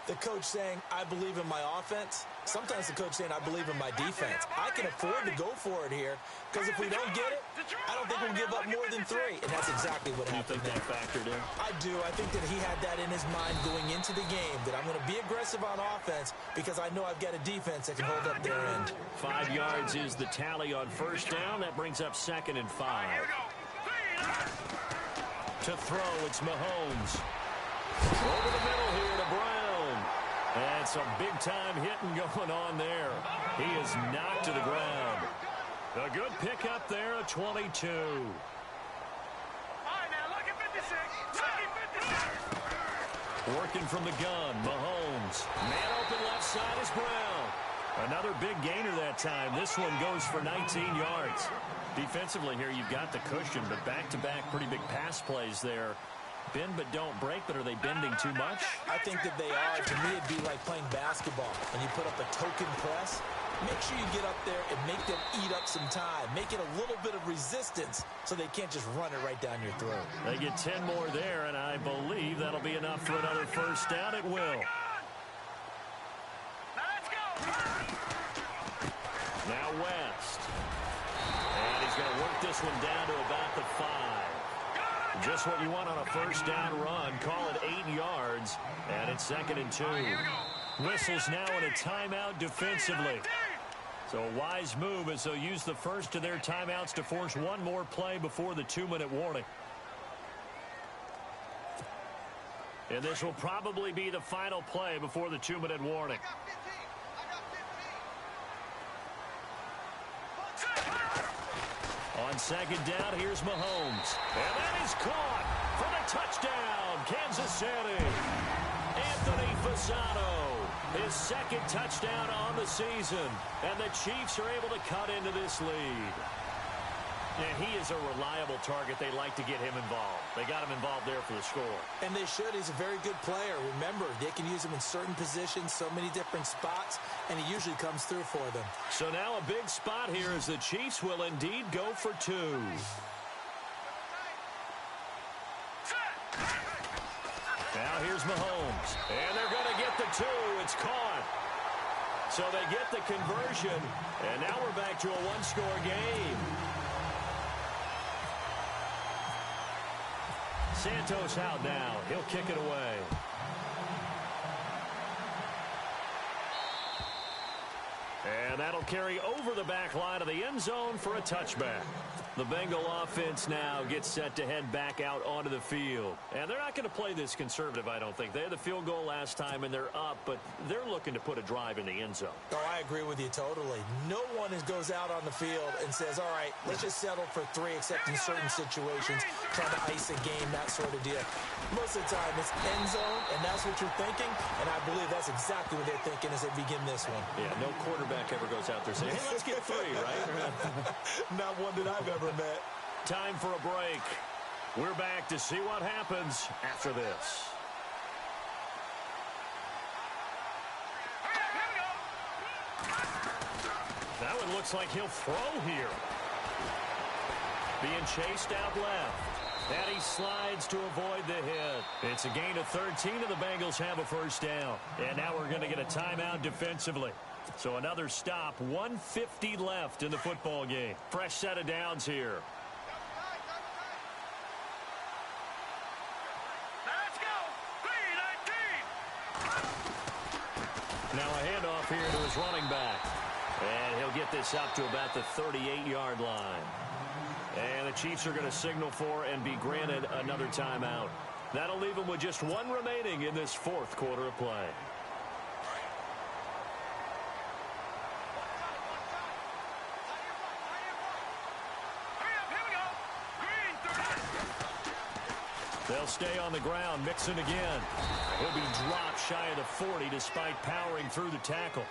the coach saying, I believe in my offense. Sometimes the coach saying, I believe in my defense. I can afford to go for it here, because if we don't get it, I don't think we'll give up more than 3. And that's exactly what happened there. You think that factored in? I do. I think that he had that in his mind going into the game, that I'm going to be aggressive on offense because I know I've got a defense that can hold up their end. 5 yards is the tally on 1st down. That brings up 2nd and 5. To throw, it's Mahomes. Over the middle here to Brown. And some big-time hitting going on there. He is knocked to the ground. A good pickup there, a 22. All right, now look at 56. Look at 56. Working from the gun, Mahomes. Man open left side is Brown. Another big gainer that time. This one goes for 19 yards. Defensively here, you've got the cushion, but back-to-back pretty big pass plays there. Bend but don't break, but are they bending too much? I think that they are. To me, it'd be like playing basketball. When you put up a token press, make sure you get up there and make them eat up some time. Make it a little bit of resistance so they can't just run it right down your throat. They get 10 more there, and I believe that'll be enough for another 1st down. It will. Now let's go. Now West. And he's going to work this one down to about the 5. Just what you want on a 1st down run. Call it 8 yards, and it's 2nd and 2. Whistles now in a timeout defensively. So a wise move as they'll use the first of their timeouts to force one more play before the 2-minute warning. And this will probably be the final play before the 2-minute warning. I got 15. On second down, here's Mahomes. And that is caught for the touchdown, Kansas City. Anthony Fasano, his second touchdown on the season. And the Chiefs are able to cut into this lead. And he is a reliable target. They like to get him involved. They got him involved there for the score. And they should. He's a very good player. Remember, they can use him in certain positions, so many different spots, and he usually comes through for them. So now a big spot here as the Chiefs will indeed go for two. Now here's Mahomes. And they're going to get the two. It's caught. So they get the conversion. And now we're back to a one-score game. Santos out now. He'll kick it away. And that'll carry over the back line of the end zone for a touchback. The Bengal offense now gets set to head back out onto the field. And they're not going to play this conservative, I don't think. They had the field goal last time, and they're up, but they're looking to put a drive in the end zone. Oh, I agree with you totally. No one goes out on the field and says, all right, let's just settle for three, except in certain situations, trying to ice a game, that sort of deal. Most of the time, it's end zone, and that's what you're thinking, and I believe that's exactly what they're thinking as they begin this one. Yeah, no quarterback ever goes out there saying, hey, let's get three, right? Not one that I've ever met. Time for a break. We're back to see what happens after this. That one looks like he'll throw here. Being chased out left. And he slides to avoid the hit. It's a gain of 13, and the Bengals have a first down. And now we're going to get a timeout defensively. So another stop, 1:50 left in the football game. Fresh set of downs here. Let's go. Now a handoff here to his running back. And he'll get this up to about the 38-yard line. And the Chiefs are going to signal for and be granted another timeout. That'll leave them with just one remaining in this fourth quarter of play. They'll stay on the ground, Mixon again. He'll be dropped shy of the 40 despite powering through the tackle.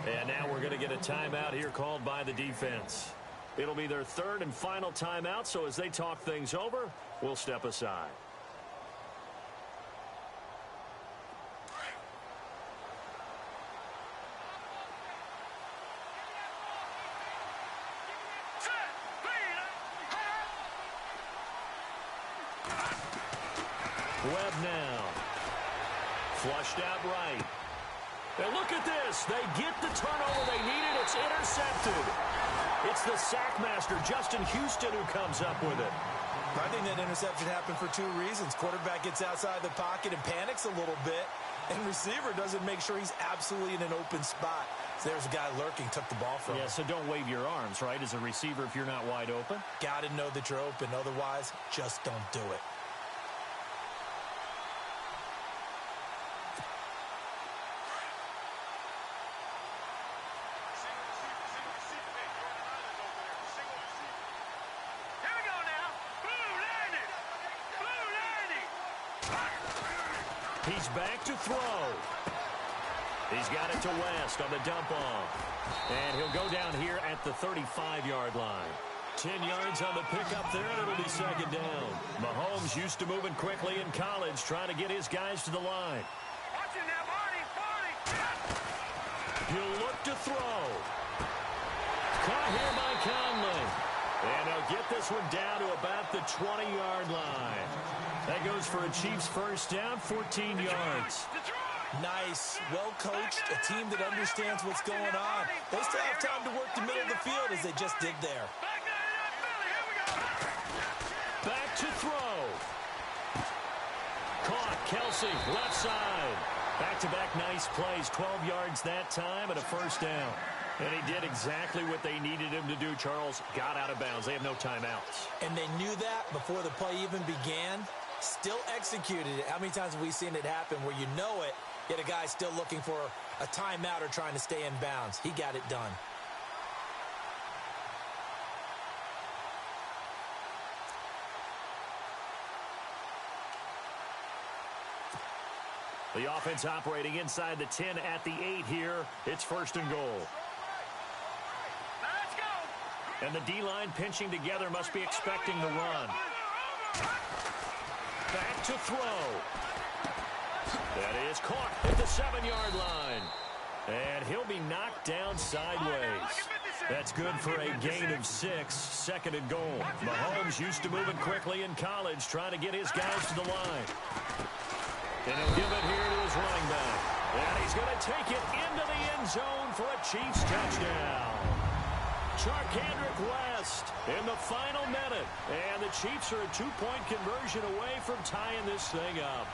And now we're going to get a timeout here called by the defense. It'll be their third and final timeout, so as they talk things over, we'll step aside. Webb now. Flushed out right. And look at this. They get the turnover they needed. It's intercepted. It's the sack master, Justin Houston, who comes up with it. I think that interception happened for two reasons. Quarterback gets outside the pocket and panics a little bit, and receiver doesn't make sure he's absolutely in an open spot. So there's a guy lurking, took the ball from him. Yeah, so don't wave your arms, right, as a receiver if you're not wide open. Got to know that you're open. Otherwise, just don't do it. He's back to throw. He's got it to West on the dump off. And he'll go down here at the 35-yard line. 10 yards on the pickup there, and it'll be second down. Mahomes used to moving quickly in college, trying to get his guys to the line. He'll look to throw. Caught here by Conley. And he'll get this one down to about the 20-yard line. That goes for a Chiefs first down, 14 yards. Nice, well-coached, a team that understands what's going on. They still have time to work the middle of the field as they just did there. Back to throw. Caught, Kelsey, left side. Back-to-back nice plays, 12 yards that time and a first down. And he did exactly what they needed him to do, Charles. Got out of bounds. They have no timeouts. And they knew that before the play even began. Still executed it. How many times have we seen it happen where you know it, yet a guy still looking for a timeout or trying to stay in bounds? He got it done. The offense operating inside the 10 at the 8 here. It's 1st and goal. Let's go. And the D-line pinching together must be expecting the run. Back to throw. That is caught at the 7-yard line. And he'll be knocked down sideways. That's good for a gain of 6, 2nd and goal. Mahomes used to moving quickly in college, trying to get his guys to the line. And he'll give it here to his running back. And he's going to take it into the end zone for a Chiefs touchdown. Charkandrick West in the final minute. And the Chiefs are a 2-point conversion away from tying this thing up.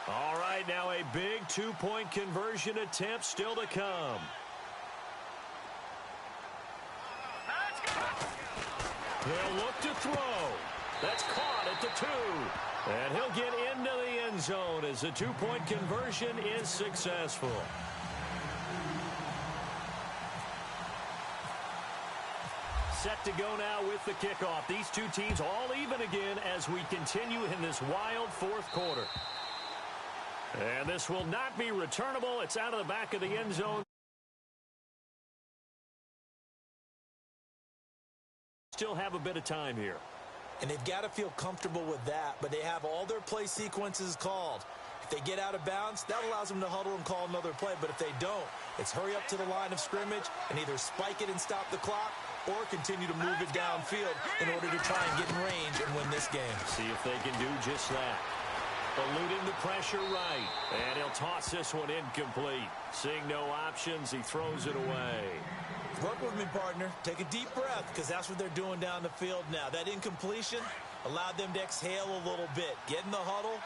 All right, now a big 2-point conversion attempt still to come. They'll look to throw. That's caught at the 2. And he'll get into the end zone as the 2-point conversion is successful. Set to go now with the kickoff. These two teams all even again as we continue in this wild 4th quarter. And this will not be returnable. It's out of the back of the end zone. Still have a bit of time here. And they've got to feel comfortable with that, but they have all their play sequences called. If they get out of bounds, that allows them to huddle and call another play. But if they don't, it's hurry up to the line of scrimmage and either spike it and stop the clock or continue to move it downfield in order to try and get in range and win this game. See if they can do just that. Eluding the pressure right. And he'll toss this one incomplete. Seeing no options, he throws it away. Work with me, partner. Take a deep breath, because that's what they're doing down the field now. That incompletion allowed them to exhale a little bit. Get in the huddle,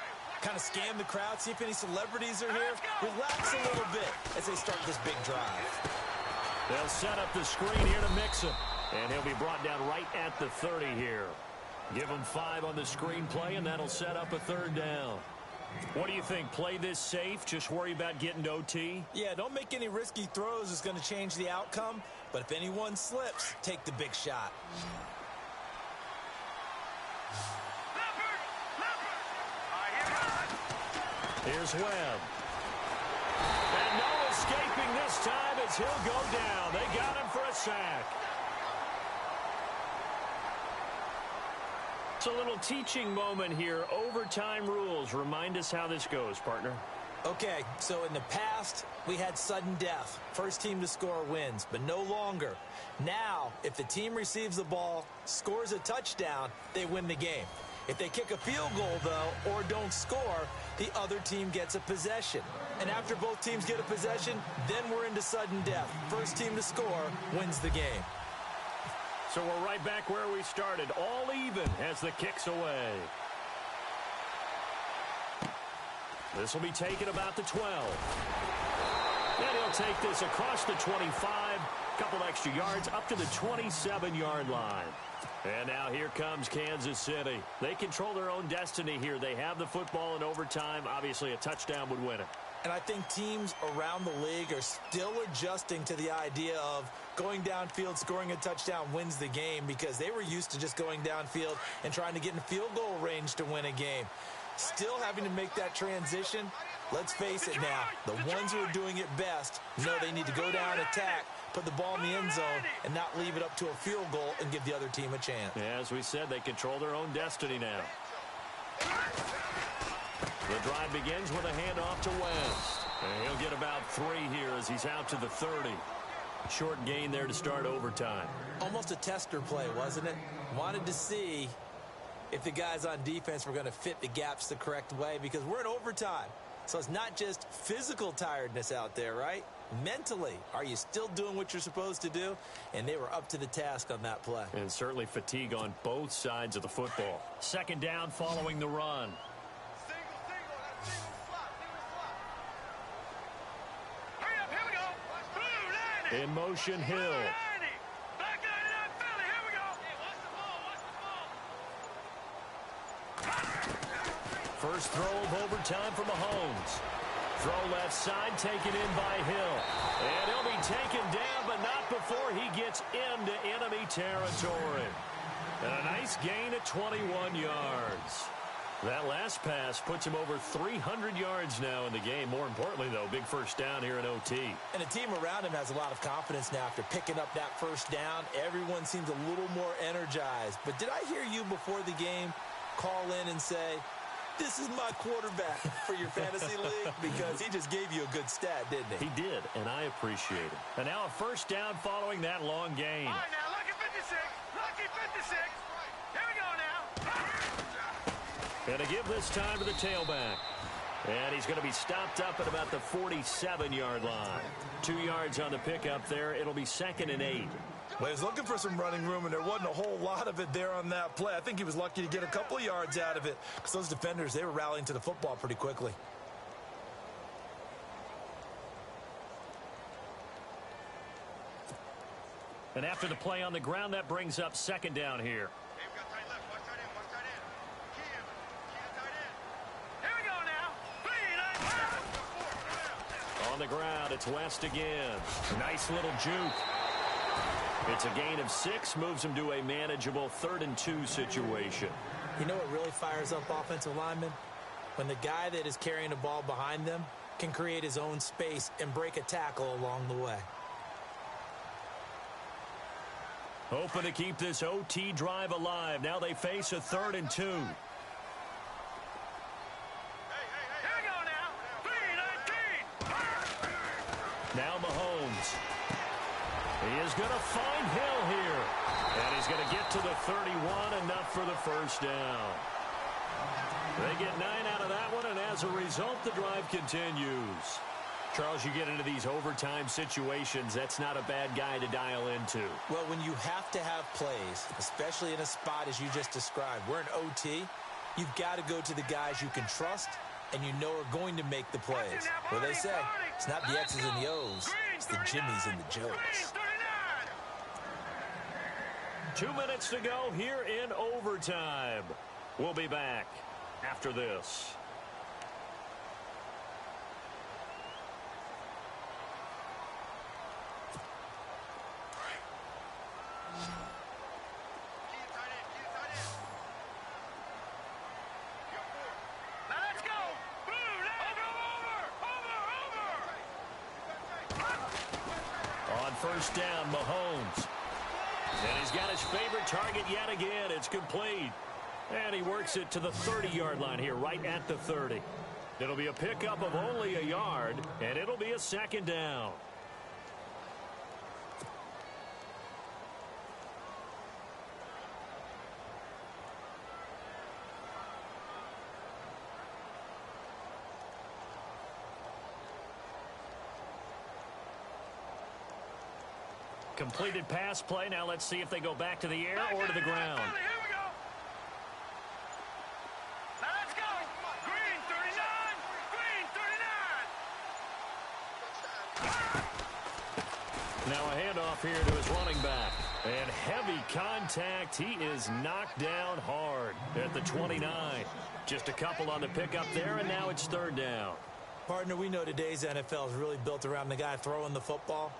kind of scan the crowd, see if any celebrities are here. Relax a little bit as they start this big drive. They'll set up the screen here to mix him. And he'll be brought down right at the 30 here. Give him 5 on the screenplay, and that'll set up a 3rd down. What do you think? Play this safe? Just worry about getting to OT? Yeah, don't make any risky throws. It's going to change the outcome. But if anyone slips, take the big shot. Here's Webb. And no escaping this time as he'll go down. They got him for a sack. It's a little teaching moment here. Overtime rules. Remind us how this goes, partner. Okay, so in the past, we had sudden death. First team to score wins, but no longer. Now, if the team receives the ball, scores a touchdown, they win the game. If they kick a field goal, though, or don't score, the other team gets a possession. And after both teams get a possession, then we're into sudden death. First team to score wins the game. So we're right back where we started, all even as the kick's away. This will be taken about the 12. And he'll take this across the 25, couple extra yards up to the 27-yard line. And now here comes Kansas City. They control their own destiny here. They have the football in overtime. Obviously, a touchdown would win it. And I think teams around the league are still adjusting to the idea of going downfield, scoring a touchdown wins the game, because they were used to just going downfield and trying to get in field goal range to win a game. Still having to make that transition. Let's face it now, the ones who are doing it best know they need to go down, attack, put the ball in the end zone, and not leave it up to a field goal and give the other team a chance. Yeah, as we said, they control their own destiny now. The drive begins with a handoff to West. And he'll get about 3 here as he's out to the 30. Short gain there to start overtime. Almost a tester play, wasn't it? Wanted to see if the guys on defense were going to fit the gaps the correct way, because we're in overtime. So it's not just physical tiredness out there, right? Mentally, are you still doing what you're supposed to do? And they were up to the task on that play. And certainly fatigue on both sides of the football. 2nd down following the run. Hurry up, here we go. Blue 90. In motion, Hill. Blue 90. Back 99 Philly, here we go. First throw of overtime for Mahomes. Throw left side, taken in by Hill. And he'll be taken down, but not before he gets into enemy territory. And a nice gain at 21 yards. That last pass puts him over 300 yards now in the game. More importantly, though, big first down here in OT. And the team around him has a lot of confidence now after picking up that first down. Everyone seems a little more energized. But did I hear you before the game call in and say, this is my quarterback for your fantasy league? Because he just gave you a good stat, didn't he? He did, and I appreciate it. And now a first down following that long gain. All right, now, lucky 56. Lucky 56. Here we go now. And to give this time to the tailback. And he's going to be stopped up at about the 47-yard line. 2 yards on the pickup there. It'll be 2nd and 8. Well, he was looking for some running room, and there wasn't a whole lot of it there on that play. I think he was lucky to get a couple of yards out of it because those defenders, they were rallying to the football pretty quickly. And after the play on the ground, that brings up 2nd down here. On the ground, it's West again. Nice little juke. It's a gain of 6, moves him to a manageable 3rd and 2 situation. You know what really fires up offensive linemen? When the guy that is carrying the ball behind them can create his own space and break a tackle along the way. Hoping to keep this OT drive alive. Now they face a 3rd and 2. Now Mahomes. He is going to find Hill here. And he's going to get to the 31, enough for the first down. They get 9 out of that one, and as a result, the drive continues. Charles, you get into these overtime situations, that's not a bad guy to dial into. Well, when you have to have plays, especially in a spot as you just described, we're in OT, you've got to go to the guys you can trust and you know are going to make the plays. Well, they say, it's not the X's and the O's, it's the Jimmies and the Joes. 2 minutes to go here in overtime. We'll be back after this. First down, Mahomes. And he's got his favorite target yet again. It's complete. And he works it to the 30-yard line here, right at the 30. It'll be a pickup of only a yard, and it'll be a 2nd down. Completed pass play. Now let's see if they go back to the air or to the ground. Here we go. Now let's go. Green 39. Green 39. Now a handoff here to his running back. And heavy contact. He is knocked down hard at the 29. Just a couple on the pickup there, and now it's 3rd down. Partner, we know today's NFL is really built around the guy throwing the football.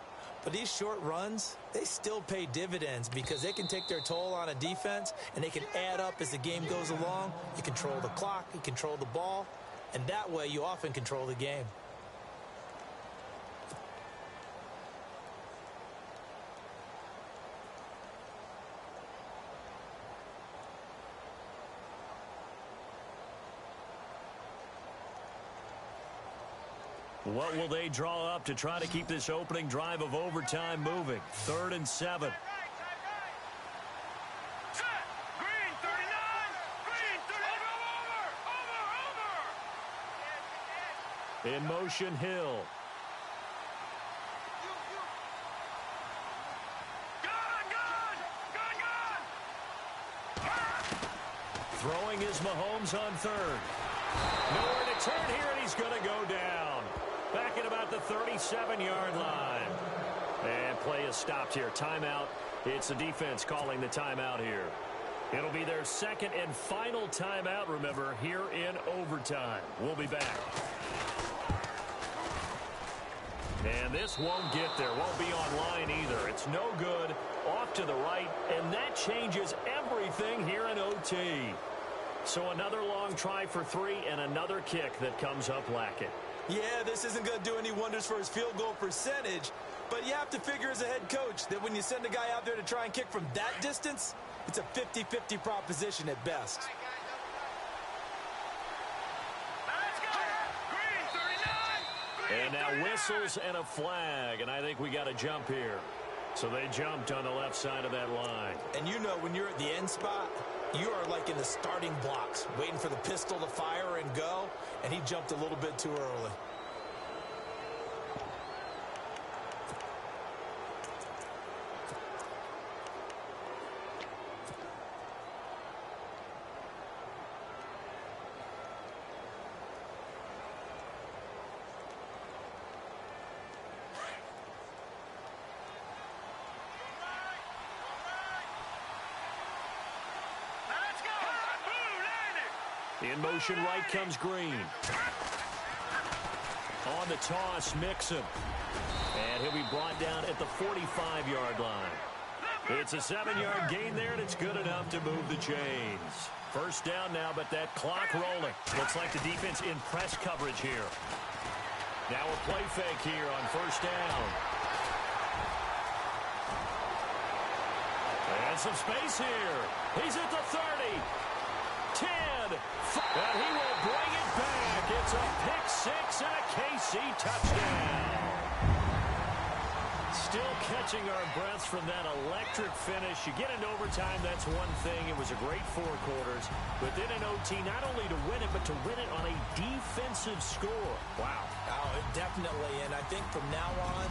But these short runs, they still pay dividends because they can take their toll on a defense and they can add up as the game goes along. You control the clock, you control the ball, and that way you often control the game. What will they draw up to try to keep this opening drive of overtime moving? 3rd and 7. Green 39. Green 39. Over. In motion, Hill. Throwing is Mahomes on 3rd. Nowhere to turn here, and he's going to go down. Back at about the 37-yard line. And play is stopped here. Timeout. It's the defense calling the timeout here. It'll be their 2nd and final timeout, remember, here in overtime. We'll be back. And this won't get there, won't be online either. It's no good, off to the right, and that changes everything here in OT. So another long try for 3 and another kick that comes up lacking. Yeah, this isn't going to do any wonders for his field goal percentage, but you have to figure as a head coach that when you send a guy out there to try and kick from that distance, it's a 50-50 proposition at best. And now whistles and a flag, and I think we got a jump here. So they jumped on the left side of that line. And you know when you're at the end spot, you are like in the starting blocks, waiting for the pistol to fire and go, and he jumped a little bit too early. In motion right comes Green. On the toss, Mixon. And he'll be brought down at the 45-yard line. It's a 7-yard gain there, and it's good enough to move the chains. First down now, but that clock rolling. Looks like the defense in press coverage here. Now a play fake here on first down. And some space here. He's at the 30. 10. And he will bring it back. It's a pick-6 and a KC touchdown. Still catching our breaths from that electric finish. You get into overtime, that's one thing. It was a great 4 quarters. But then in OT, not only to win it, but to win it on a defensive score. Wow. Oh, definitely. And I think from now on,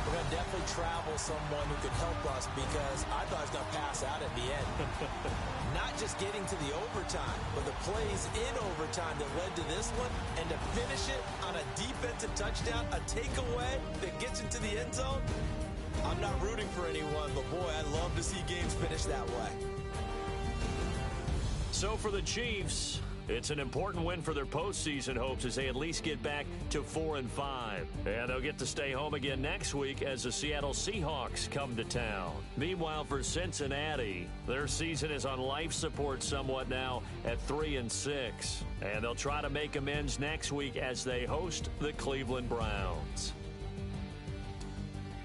we're going to definitely travel someone who could help us because I thought I was going to pass out at the end. Not just getting to the overtime, but the plays in overtime that led to this one, and to finish it on a defensive touchdown, a takeaway that gets into the end zone. I'm not rooting for anyone, but boy, I'd love to see games finish that way. So for the Chiefs, it's an important win for their postseason hopes as they at least get back to 4-5. And they'll get to stay home again next week as the Seattle Seahawks come to town. Meanwhile, for Cincinnati, their season is on life support somewhat now at 3-6. And they'll try to make amends next week as they host the Cleveland Browns.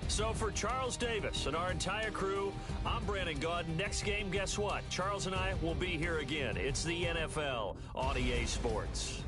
So for Charles Davis and our entire crew, I'm Brandon Gaudin. Next game, guess what? Charles and I will be here again. It's the NFL on EA Sports.